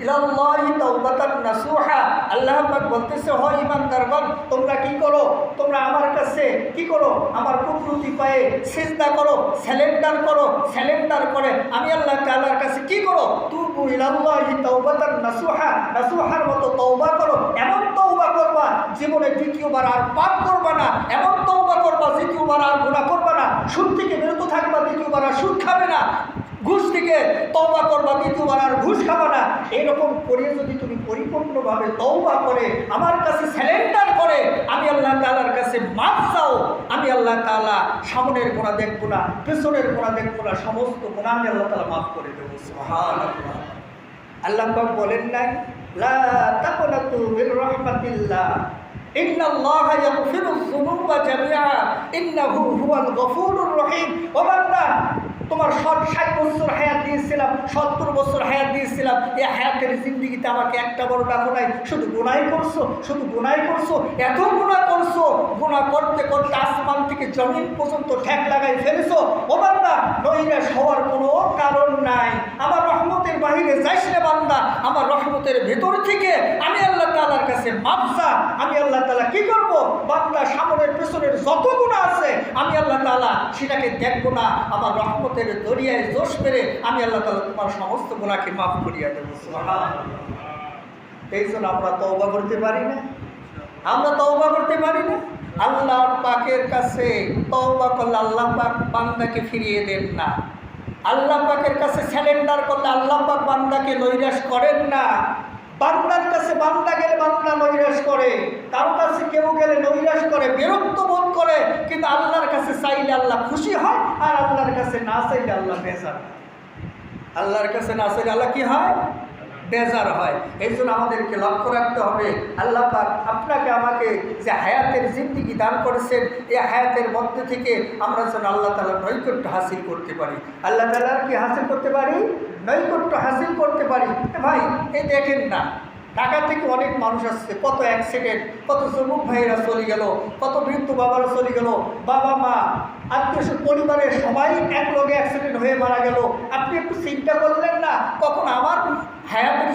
ইলাল্লাহি তাওবাতান নাসুহা। আল্লাহ পাক বলতেছে, হ ঈমানদারগণ, তোমরা কি করো? তোমরা আমার কাছে কি করো? আমার কুদরতি পায়ে সিজদা করো, স্যালেন্ডার করে আমি আল্লাহ তাআলার কাছে কি করো? তুবু ইলাল্লাহি তাওবাতান নাসুহা, নাসুহার মতো তওবা করো। এমন তওবা করবা জীবনে দ্বিতীয়বার আর পাপ করবা না। এমন তওবা করবা দ্বিতীয়বার আর গুনাহ করবা না। সুদ থেকে বিরত থাকবা, দ্বিতীয়বার আর সুদ খাবে না। ঘুষ থেকে তওবা করবা, দ্বিতীয়বার আর ঘুষ খাবা না। এরকম করে যদি তুমি পরিপূর্ণভাবে তওবা করে আমার কাছে স্যালেন্ডার করে আমি আল্লাহ তাআলার কাছে মাফ চাও, আমি আল্লাহ তাআলা সামনের গুনাহ দেখবো না, পেছনের গুনাহ দেখবো না, সমস্ত গুনাহ আমি আল্লাহ তাআলা মাফ করে দেবো। সুবহানাল্লাহ। আল্লাহ পাক বলেন নাই, লা তাকনাতু মির রাহমাতিল্লাহ, ইন্নাল্লাহা ইয়াগফিরুয যুনুবা জামিআ ইন্নাহু হুয়াল গফুরুর রহিম। ও বান্দা, তোমার 60 বছর হায়াত দিয়েছিলাম, 70 বছর হায়াত দিয়েছিলাম। এই হায়াতের জিন্দেগিতে আমাকে একটা বড় ডাকো নাই, শুধু গুনাহ করছো, শুধু গুনাহ করছো, এত গুনাহ করছো, গুনাহ করতে করতে আসমান থেকে জমিন পর্যন্ত ঠেক লাগাই ফেলেছো। ও বান্দা, নৈরাশ হওয়ার কোনো কারণ নাই। আমার রহমতের বাহিরে যাইস না বান্দা, আমার রহমতের ভেতর থেকে আমি আল্লাহ তাআলার কাছে মাফ চা। আমি আল্লাহ তাআলা কি করব? বান্দা সামনের পেছনের যত গুনাহ আছে আমি আল্লাহ তাআলা সেটাকে দেখবো না। আমার রহমতের দরিয়ায় জোশ মেরে আমি আল্লাহ তাআলা তোমার সমস্ত গুনাহকে মাফ করিয়া দেবো। সুবহানাল্লাহ। এই জন্য আমরা তওবা করতে পারি না, আমরা তওবা করতে পারি না। আল্লাহ পাকের কাছে তওবা করলে আল্লাহ পাক বান্দাকে ফিরিয়ে দেন না। আল্লাহ পাকের কাছে স্যালেন্ডার করলে আল্লাহ পাক বান্দাকে নৈরাশ করেন না। বান্দার কাছে বান্দা গেলে বান্দা নৈরাশ করে, কারো কাছে কেউ গেলে নৈরাশ করে, বিরক্ত বোধ করে। কিন্তু আল্লাহর কাছে চাইলে আল্লাহ খুশি হয়, আর আল্লাহর কাছে না চাইলে আল্লাহ বেজার হয়। আল্লাহর কাছে না চাইলে আল্লাহ কি হয়? বেজার হয়। এই জন্য আমাদেরকে লক্ষ্য রাখতে হবে, আল্লাহ পাক আপনাকে আমাকে যে হায়াতের জিন্দেগি দান করেছেন, এই হায়াতের মধ্যে থেকে আমরা যেন আল্লাহ তাআলার নৈকট্য হাসিল করতে পারি। আল্লাহ তাআলার কি হাসিল করতে পারি? নৈকট্য হাসিল করতে পারি। ভাই, এই দেখেন না, ঢাকা থেকে অনেক মানুষ আসছে, কত অ্যাক্সিডেন্ট, কত যুবক ভাইয়েরা চলে গেল, কত বৃদ্ধ বাবারা চলে গেল, বাবা মা আত্মীয় পরিবারের সবাই এক লগে অ্যাক্সিডেন্ট হয়ে মারা গেল। আপনি একটু চিন্তা করলেন না, কখন আমার হায়াতের